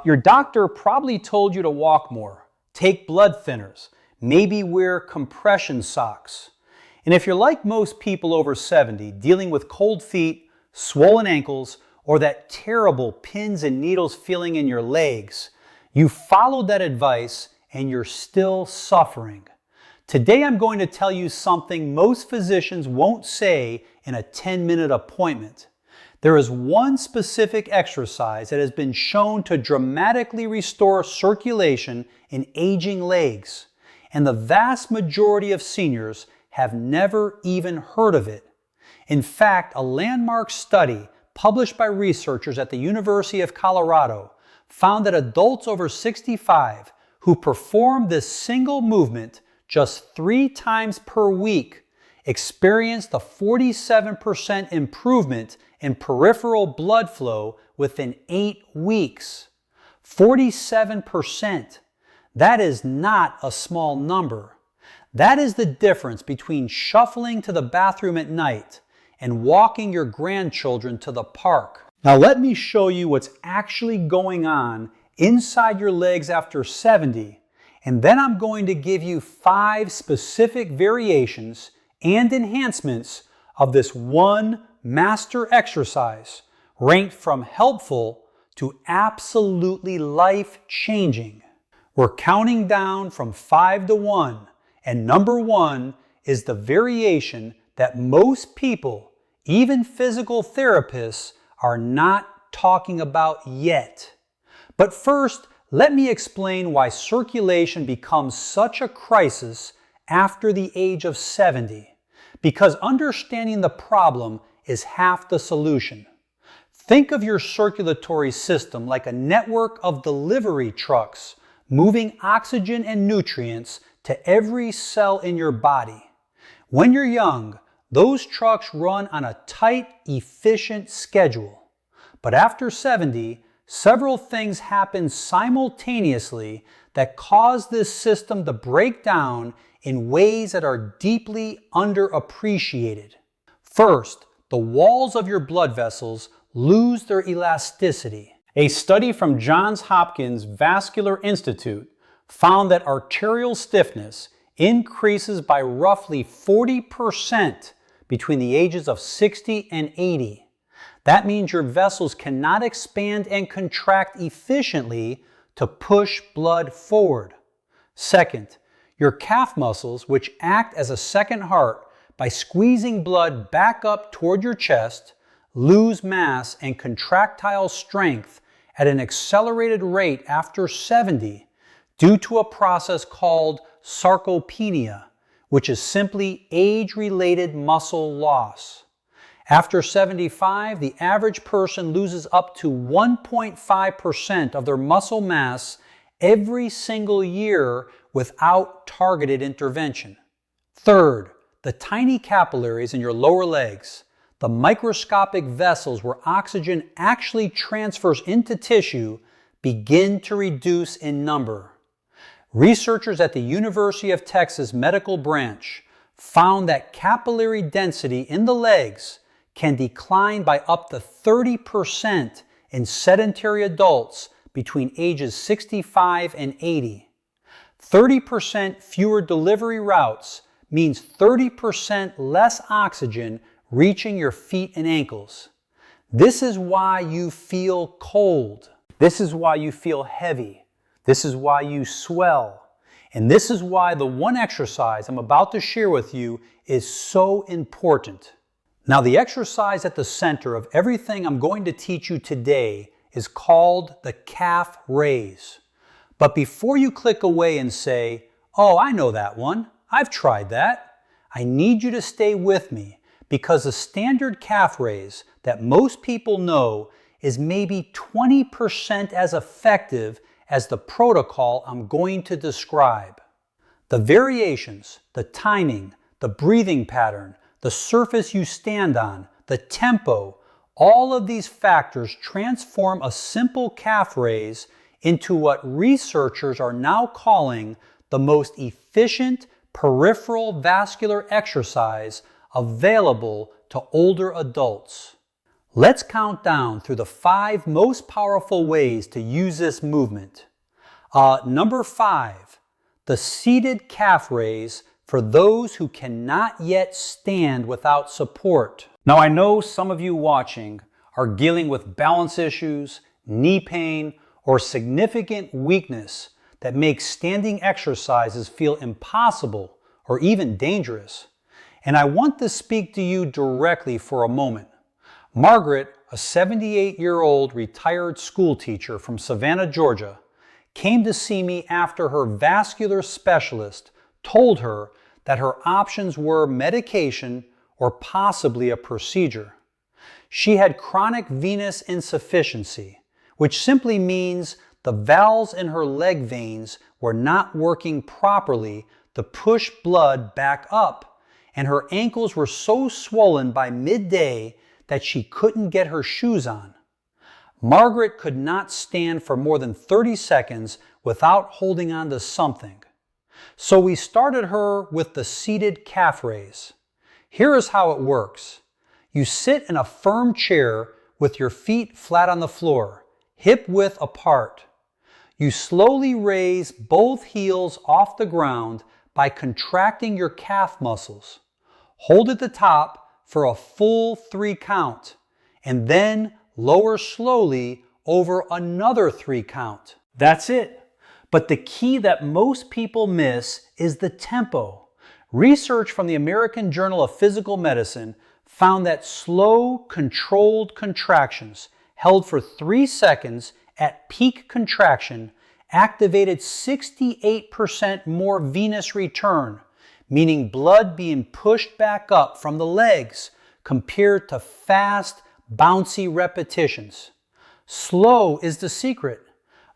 Your doctor probably told you to walk more, take blood thinners, maybe wear compression socks. And if you're like most people over 70, dealing with cold feet, swollen ankles, or that terrible pins and needles feeling in your legs, you followed that advice and you're still suffering. Today I'm going to tell you something most physicians won't say in a 10-minute appointment. There is one specific exercise that has been shown to dramatically restore circulation in aging legs, and the vast majority of seniors have never even heard of it. In fact, a landmark study published by researchers at the University of Colorado found that adults over 65 who performed this single movement just 3 times per week experienced a 47% improvement in peripheral blood flow within 8 weeks. 47%. That is not a small number. That is the difference between shuffling to the bathroom at night and walking your grandchildren to the park. Now let me show you what's actually going on inside your legs after 70, and then I'm going to give you 5 specific variations and enhancements of this one master exercise, ranked from helpful to absolutely life-changing. We're counting down from 5 to 1, and number 1 is the variation that most people, even physical therapists, are not talking about yet. But first, let me explain why circulation becomes such a crisis after the age of 70. Because understanding the problem is half the solution. Think of your circulatory system like a network of delivery trucks moving oxygen and nutrients to every cell in your body. When you're young, those trucks run on a tight, efficient schedule. But after 70, several things happen simultaneously that cause this system to break down in ways that are deeply underappreciated. First, the walls of your blood vessels lose their elasticity. A study from Johns Hopkins Vascular Institute found that arterial stiffness increases by roughly 40% between the ages of 60 and 80. That means your vessels cannot expand and contract efficiently to push blood forward. Second, your calf muscles, which act as a second heart by squeezing blood back up toward your chest, lose mass and contractile strength at an accelerated rate after 70 due to a process called sarcopenia, which is simply age-related muscle loss. After 75, the average person loses up to 1.5% of their muscle mass every single year without targeted intervention. Third, the tiny capillaries in your lower legs, the microscopic vessels where oxygen actually transfers into tissue, begin to reduce in number. Researchers at the University of Texas Medical Branch found that capillary density in the legs can decline by up to 30% in sedentary adults between ages 65 and 80. 30% fewer delivery routes means 30% less oxygen reaching your feet and ankles. This is why you feel cold. This is why you feel heavy. This is why you swell. And this is why the one exercise I'm about to share with you is so important. Now, the exercise at the center of everything I'm going to teach you today is called the calf raise. But before you click away and say, "Oh, I know that one. I've tried that," I need you to stay with me, because the standard calf raise that most people know is maybe 20% as effective as the protocol I'm going to describe. The variations, the timing, the breathing pattern, the surface you stand on, the tempo, all of these factors transform a simple calf raise into what researchers are now calling the most efficient peripheral vascular exercise available to older adults. Let's count down through the 5 most powerful ways to use this movement. Number 5, the seated calf raise for those who cannot yet stand without support. Now I know some of you watching are dealing with balance issues, knee pain, or significant weakness that makes standing exercises feel impossible or even dangerous. And I want to speak to you directly for a moment. Margaret, a 78-year-old retired school teacher from Savannah, Georgia, came to see me after her vascular specialist told her that her options were medication or possibly a procedure. She had chronic venous insufficiency, which simply means the valves in her leg veins were not working properly to push blood back up, and her ankles were so swollen by midday that she couldn't get her shoes on. Margaret could not stand for more than 30 seconds without holding on to something. So we started her with the seated calf raise. Here is how it works. You sit in a firm chair with your feet flat on the floor, hip width apart. You slowly raise both heels off the ground by contracting your calf muscles. Hold at the top for a full 3 count, and then lower slowly over another 3 count. That's it. But the key that most people miss is the tempo. Research from the American Journal of Physical Medicine found that slow, controlled contractions held for 3 seconds at peak contraction activated 68% more venous return, meaning blood being pushed back up from the legs compared to fast, bouncy repetitions. Slow is the secret.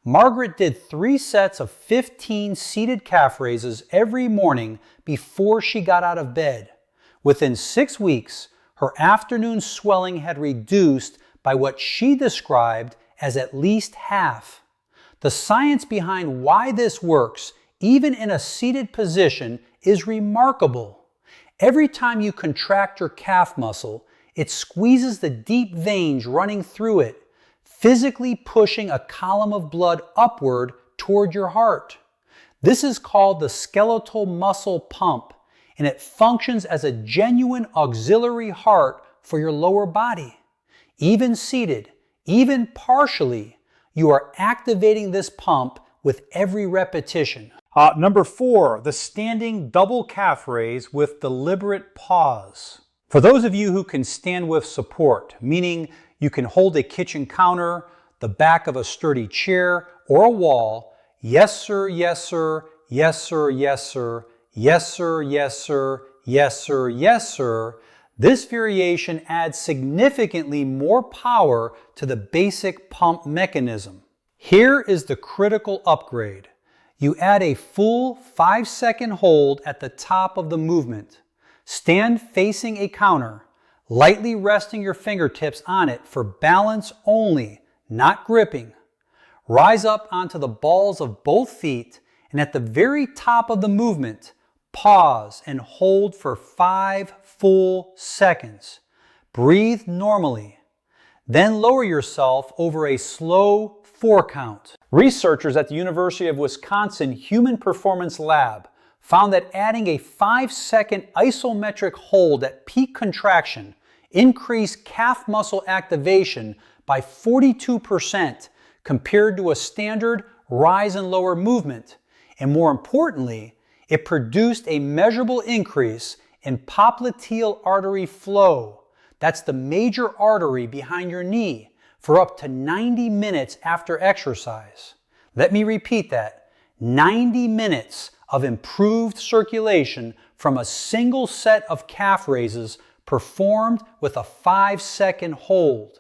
Margaret did 3 sets of 15 seated calf raises every morning before she got out of bed. Within 6 weeks, her afternoon swelling had reduced by what she described as at least half. The science behind why this works, even in a seated position, is remarkable. Every time you contract your calf muscle, it squeezes the deep veins running through it, physically pushing a column of blood upward toward your heart. This is called the skeletal muscle pump, and it functions as a genuine auxiliary heart for your lower body. Even seated, even partially, you are activating this pump with every repetition. Number 4, the standing double calf raise with deliberate pause. For those of you who can stand with support, meaning you can hold a kitchen counter, the back of a sturdy chair, or a wall, yes sir, yes sir, yes sir, yes sir, yes sir, yes sir, yes sir, yes sir, this variation adds significantly more power to the basic pump mechanism. Here is the critical upgrade. You add a full 5-second hold at the top of the movement. Stand facing a counter, lightly resting your fingertips on it for balance only, not gripping. Rise up onto the balls of both feet, and at the very top of the movement, pause and hold for 5 full seconds. Breathe normally. Then lower yourself over a slow 4 count. Researchers at the University of Wisconsin Human Performance Lab found that adding a 5-second isometric hold at peak contraction increased calf muscle activation by 42% compared to a standard rise and lower movement. And more importantly, it produced a measurable increase in popliteal artery flow. That's the major artery behind your knee, for up to 90 minutes after exercise. Let me repeat that. 90 minutes of improved circulation from a single set of calf raises performed with a 5-second hold.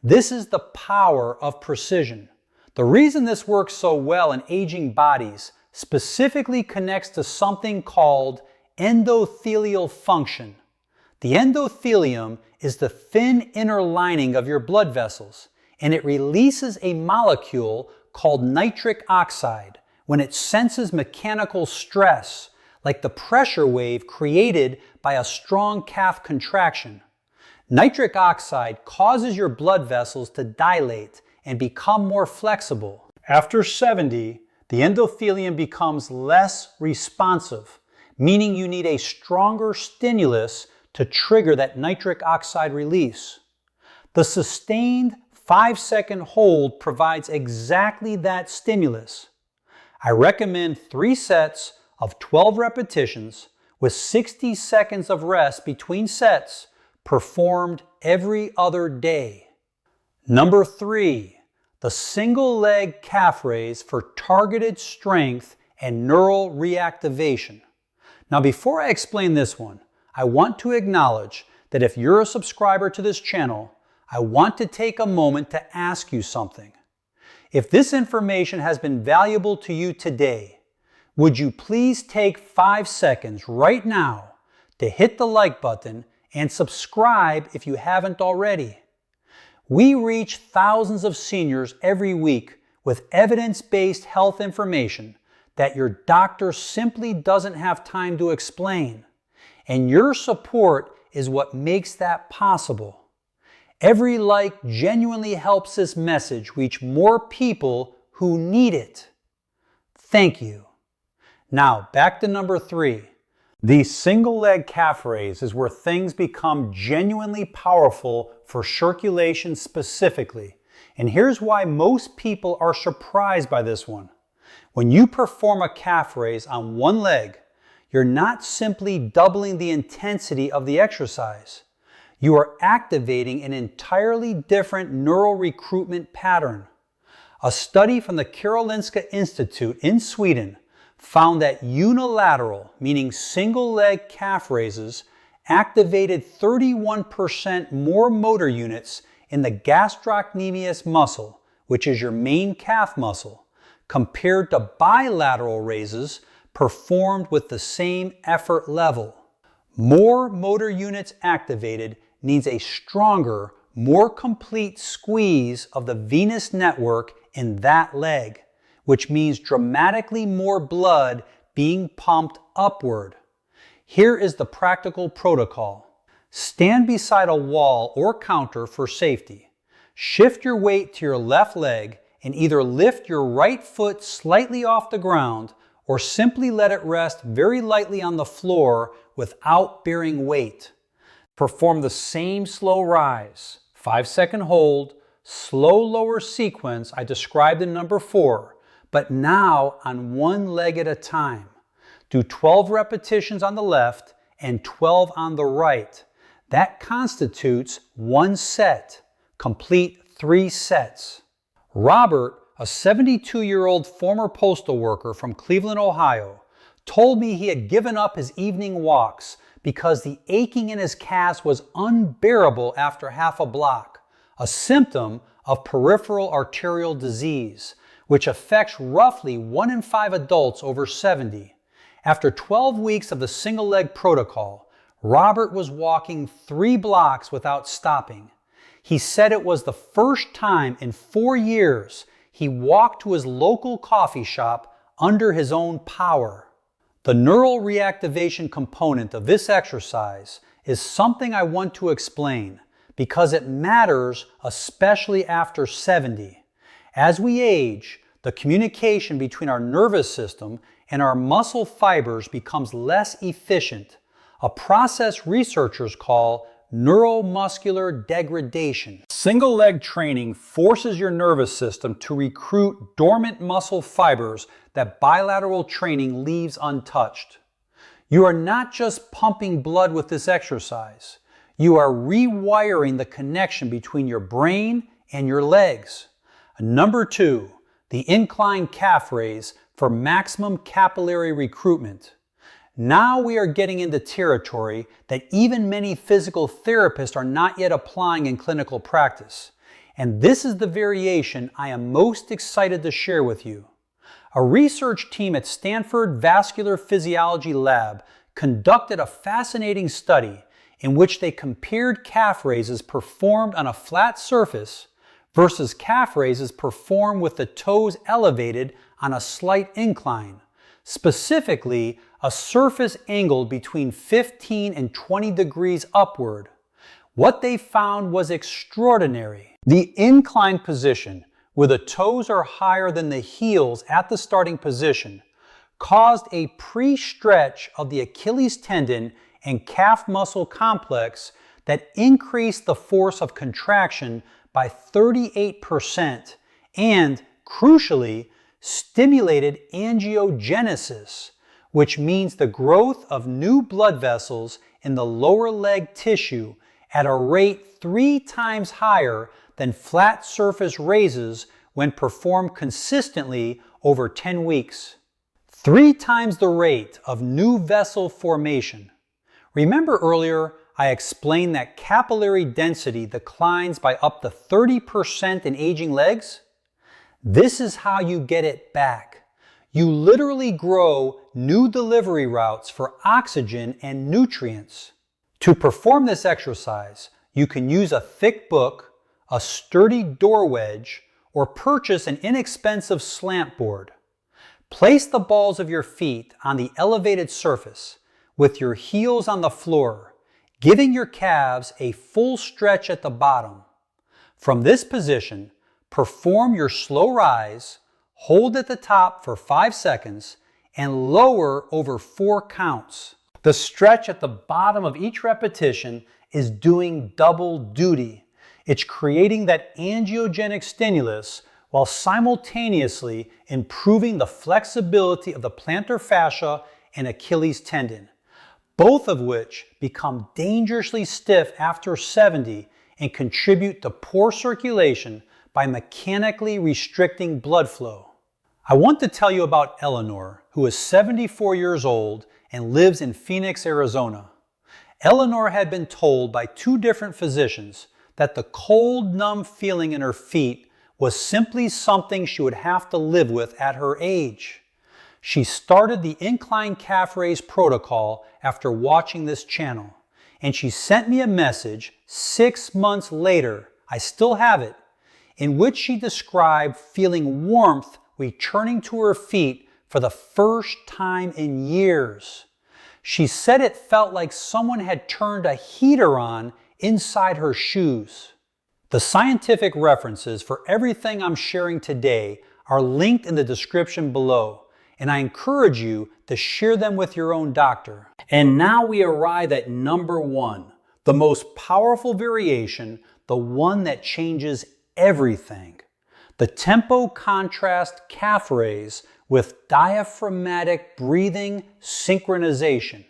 This is the power of precision. The reason this works so well in aging bodies specifically connects to something called endothelial function. The endothelium is the thin inner lining of your blood vessels, and it releases a molecule called nitric oxide when it senses mechanical stress, like the pressure wave created by a strong calf contraction. Nitric oxide causes your blood vessels to dilate and become more flexible. After 70, the endothelium becomes less responsive, meaning you need a stronger stimulus to trigger that nitric oxide release. The sustained 5-second hold provides exactly that stimulus. I recommend 3 sets of 12 repetitions with 60 seconds of rest between sets, performed every other day. Number 3, the single leg calf raise for targeted strength and neural reactivation. Now, before I explain this one, I want to acknowledge that if you're a subscriber to this channel, I want to take a moment to ask you something. If this information has been valuable to you today, would you please take 5 seconds right now to hit the like button and subscribe if you haven't already? We reach thousands of seniors every week with evidence-based health information that your doctor simply doesn't have time to explain. And your support is what makes that possible. Every like genuinely helps this message reach more people who need it. Thank you. Now, back to number 3. The single leg calf raise is where things become genuinely powerful for circulation specifically. And here's why most people are surprised by this one. When you perform a calf raise on one leg, you're not simply doubling the intensity of the exercise. You are activating an entirely different neural recruitment pattern. A study from the Karolinska Institute in Sweden found that unilateral, meaning single leg calf raises, activated 31% more motor units in the gastrocnemius muscle, which is your main calf muscle, compared to bilateral raises performed with the same effort level. More motor units activated needs a stronger, more complete squeeze of the venous network in that leg, which means dramatically more blood being pumped upward. Here is the practical protocol. Stand beside a wall or counter for safety. Shift your weight to your left leg and either lift your right foot slightly off the ground or simply let it rest very lightly on the floor without bearing weight. Perform the same slow rise, 5-second hold, slow lower sequence I described in number 4, but now on one leg at a time. Do 12 repetitions on the left and 12 on the right. That constitutes 1 set. Complete 3 sets. Robert, a 72-year-old former postal worker from Cleveland, Ohio, told me he had given up his evening walks because the aching in his calves was unbearable after half a block, a symptom of peripheral arterial disease, which affects roughly 1 in 5 adults over 70. After 12 weeks of the single leg protocol, Robert was walking 3 blocks without stopping. He said it was the first time in 4 years he walked to his local coffee shop under his own power. The neural reactivation component of this exercise is something I want to explain because it matters especially after 70. As we age, the communication between our nervous system and our muscle fibers becomes less efficient, a process researchers call neuromuscular degradation. Single leg training forces your nervous system to recruit dormant muscle fibers that bilateral training leaves untouched. You are not just pumping blood with this exercise. You are rewiring the connection between your brain and your legs. Number 2, the incline calf raise for maximum capillary recruitment. Now we are getting into territory that even many physical therapists are not yet applying in clinical practice. And this is the variation I am most excited to share with you. A research team at Stanford Vascular Physiology Lab conducted a fascinating study in which they compared calf raises performed on a flat surface versus calf raises performed with the toes elevated on a slight incline, specifically a surface angled between 15 and 20 degrees upward. What they found was extraordinary. The incline position, where the toes are higher than the heels at the starting position, caused a pre-stretch of the Achilles tendon and calf muscle complex that increased the force of contraction by 38% and, crucially, stimulated angiogenesis, which means the growth of new blood vessels in the lower leg tissue at a rate 3 times higher than flat surface raises when performed consistently over 10 weeks. 3 times the rate of new vessel formation. Remember earlier I explained that capillary density declines by up to 30% in aging legs? This is how you get it back. You literally grow new delivery routes for oxygen and nutrients. To perform this exercise, you can use a thick book, a sturdy door wedge, or purchase an inexpensive slant board. Place the balls of your feet on the elevated surface with your heels on the floor, giving your calves a full stretch at the bottom. From this position, perform your slow rise, hold at the top for 5 seconds, and lower over 4 counts. The stretch at the bottom of each repetition is doing double duty. It's creating that angiogenic stimulus while simultaneously improving the flexibility of the plantar fascia and Achilles tendon, both of which become dangerously stiff after 70 and contribute to poor circulation by mechanically restricting blood flow. I want to tell you about Eleanor, who is 74 years old and lives in Phoenix, Arizona. Eleanor had been told by 2 different physicians that the cold, numb feeling in her feet was simply something she would have to live with at her age. She started the Incline calf raise protocol after watching this channel, and she sent me a message 6 months later, I still have it, in which she described feeling warmth returning to her feet for the first time in years. She said it felt like someone had turned a heater on inside her shoes. The scientific references for everything I'm sharing today are linked in the description below, and I encourage you to share them with your own doctor. And now we arrive at number 1, the most powerful variation, the one that changes everything. The tempo contrast calf raise with diaphragmatic breathing synchronization.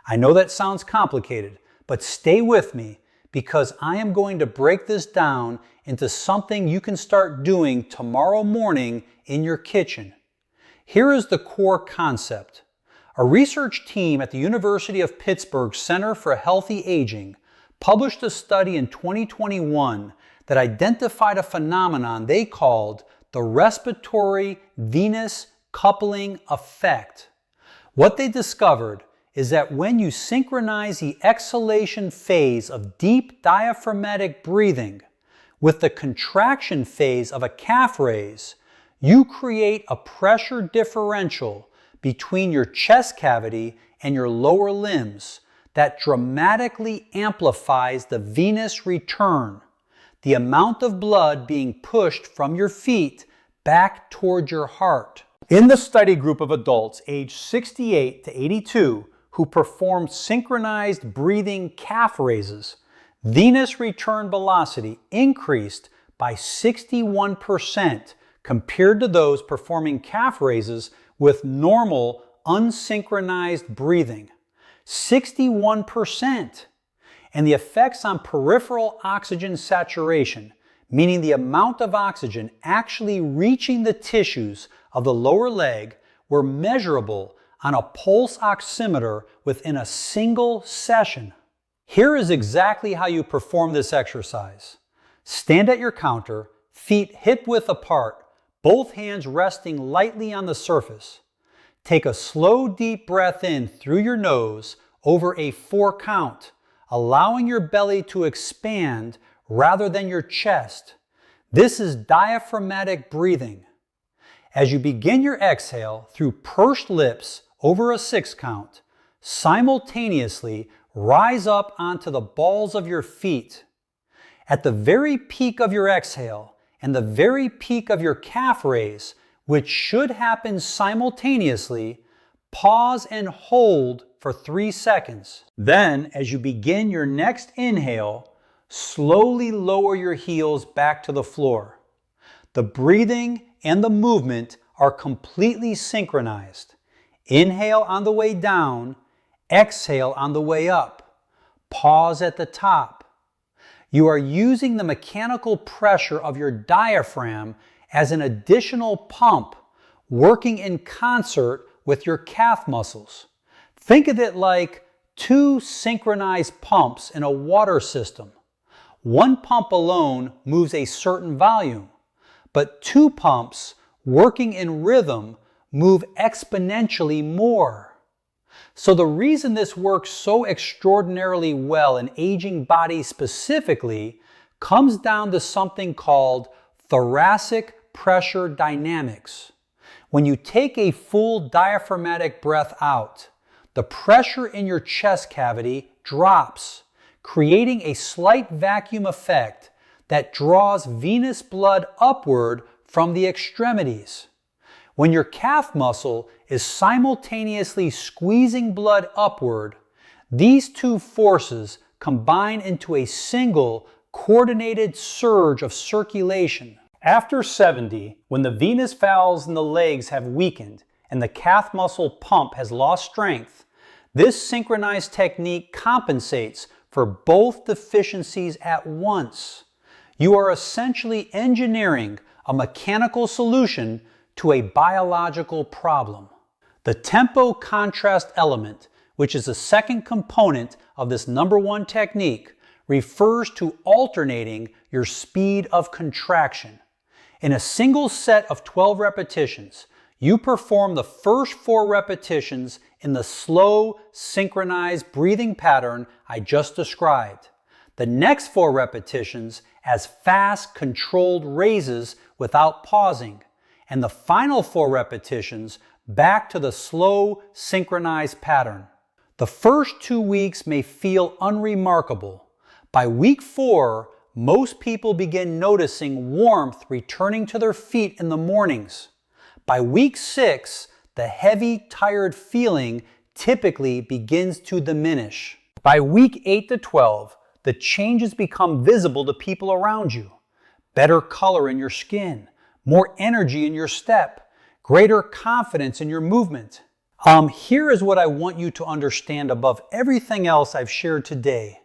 I know that sounds complicated, but stay with me because I am going to break this down into something you can start doing tomorrow morning in your kitchen. Here is the core concept. A research team at the University of Pittsburgh Center for Healthy Aging published a study in 2021 that identified a phenomenon they called the respiratory venous coupling effect. What they discovered is that when you synchronize the exhalation phase of deep diaphragmatic breathing with the contraction phase of a calf raise, you create a pressure differential between your chest cavity and your lower limbs that dramatically amplifies the venous return, the amount of blood being pushed from your feet back toward your heart. In the study group of adults aged 68 to 82 who performed synchronized breathing calf raises, venous return velocity increased by 61% compared to those performing calf raises with normal unsynchronized breathing. 61%. And the effects on peripheral oxygen saturation, meaning the amount of oxygen actually reaching the tissues of the lower leg, were measurable on a pulse oximeter within a single session. Here is exactly how you perform this exercise. Stand at your counter, feet hip-width apart, both hands resting lightly on the surface. Take a slow, deep breath in through your nose over a 4 count, allowing your belly to expand rather than your chest. This is diaphragmatic breathing. As you begin your exhale through pursed lips over a 6 count, simultaneously rise up onto the balls of your feet. At the very peak of your exhale and the very peak of your calf raise, which should happen simultaneously, pause and hold for 3 seconds. Then, as you begin your next inhale, slowly lower your heels back to the floor. The breathing and the movement are completely synchronized. Inhale on the way down, exhale on the way up. Pause at the top. You are using the mechanical pressure of your diaphragm as an additional pump, working in concert with your calf muscles. Think of it like 2 synchronized pumps in a water system. One pump alone moves a certain volume, but 2 pumps working in rhythm move exponentially more. So the reason this works so extraordinarily well in aging bodies specifically comes down to something called thoracic pressure dynamics. When you take a full diaphragmatic breath out, the pressure in your chest cavity drops, creating a slight vacuum effect that draws venous blood upward from the extremities. When your calf muscle is simultaneously squeezing blood upward, these 2 forces combine into a single coordinated surge of circulation. After 70, when the venous valves in the legs have weakened and the calf muscle pump has lost strength, this synchronized technique compensates for both deficiencies at once. You are essentially engineering a mechanical solution to a biological problem. The tempo contrast element, which is the second component of this number 1 technique, refers to alternating your speed of contraction. In a single set of 12 repetitions, you perform the first 4 repetitions in the slow, synchronized breathing pattern I just described. The next 4 repetitions as fast, controlled raises without pausing, and the final 4 repetitions back to the slow, synchronized pattern. The first 2 weeks may feel unremarkable. By week 4, most people begin noticing warmth returning to their feet in the mornings. By week 6, the heavy, tired feeling typically begins to diminish. By week 8 to 12, the changes become visible to people around you. Better color in your skin, more energy in your step, greater confidence in your movement. Here is what I want you to understand above everything else I've shared today.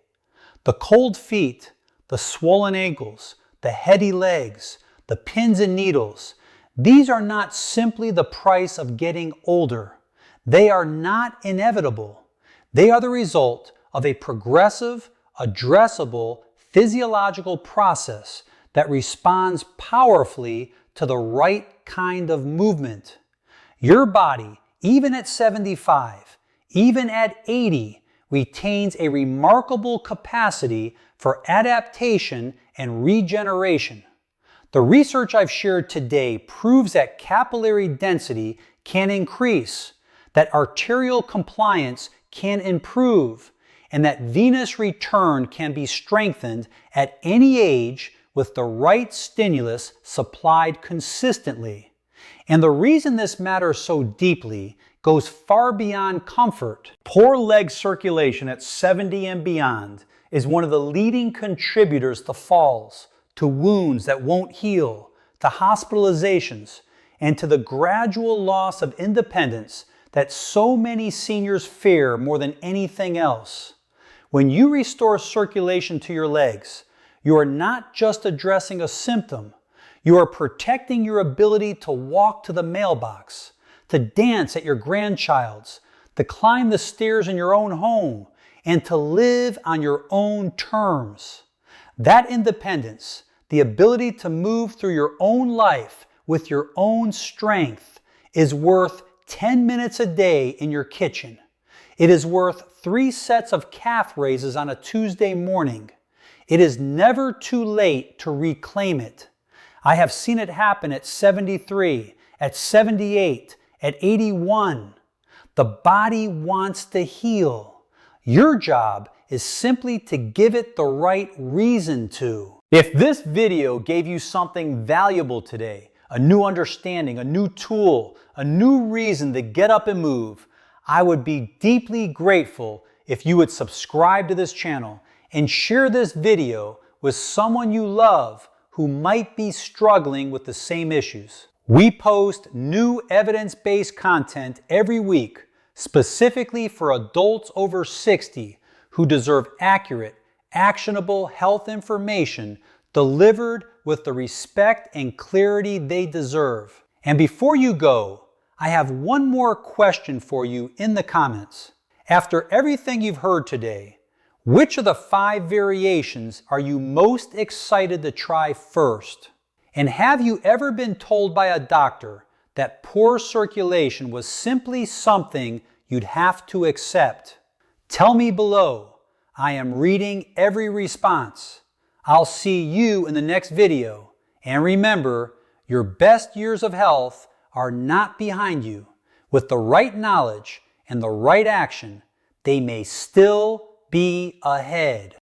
The cold feet, the swollen ankles, the heady legs, the pins and needles, these are not simply the price of getting older. They are not inevitable. They are the result of a progressive, addressable physiological process that responds powerfully to the right kind of movement. Your body, even at 75, even at 80, retains a remarkable capacity for adaptation and regeneration. The research I've shared today proves that capillary density can increase, that arterial compliance can improve, and that venous return can be strengthened at any age with the right stimulus supplied consistently. And the reason this matters so deeply goes far beyond comfort. Poor leg circulation at 70 and beyond is one of the leading contributors to falls, to wounds that won't heal, to hospitalizations, and to the gradual loss of independence that so many seniors fear more than anything else. When you restore circulation to your legs, you are not just addressing a symptom, you are protecting your ability to walk to the mailbox, to dance at your grandchild's, to climb the stairs in your own home, and to live on your own terms. That independence, the ability to move through your own life with your own strength, is worth 10 minutes a day in your kitchen. It is worth 3 sets of calf raises on a Tuesday morning. It is never too late to reclaim it. I have seen it happen at 73, at 78, at 81. The body wants to heal. Your job is simply to give it the right reason to. If this video gave you something valuable today, a new understanding, a new tool, a new reason to get up and move, I would be deeply grateful if you would subscribe to this channel and share this video with someone you love who might be struggling with the same issues. We post new evidence-based content every week, specifically for adults over 60 who deserve accurate, actionable health information delivered with the respect and clarity they deserve. And before you go, I have one more question for you in the comments. After everything you've heard today, which of the 5 variations are you most excited to try first? And have you ever been told by a doctor that poor circulation was simply something you'd have to accept? Tell me below. I am reading every response. I'll see you in the next video. And remember, your best years of health are not behind you. With the right knowledge and the right action, they may still be ahead.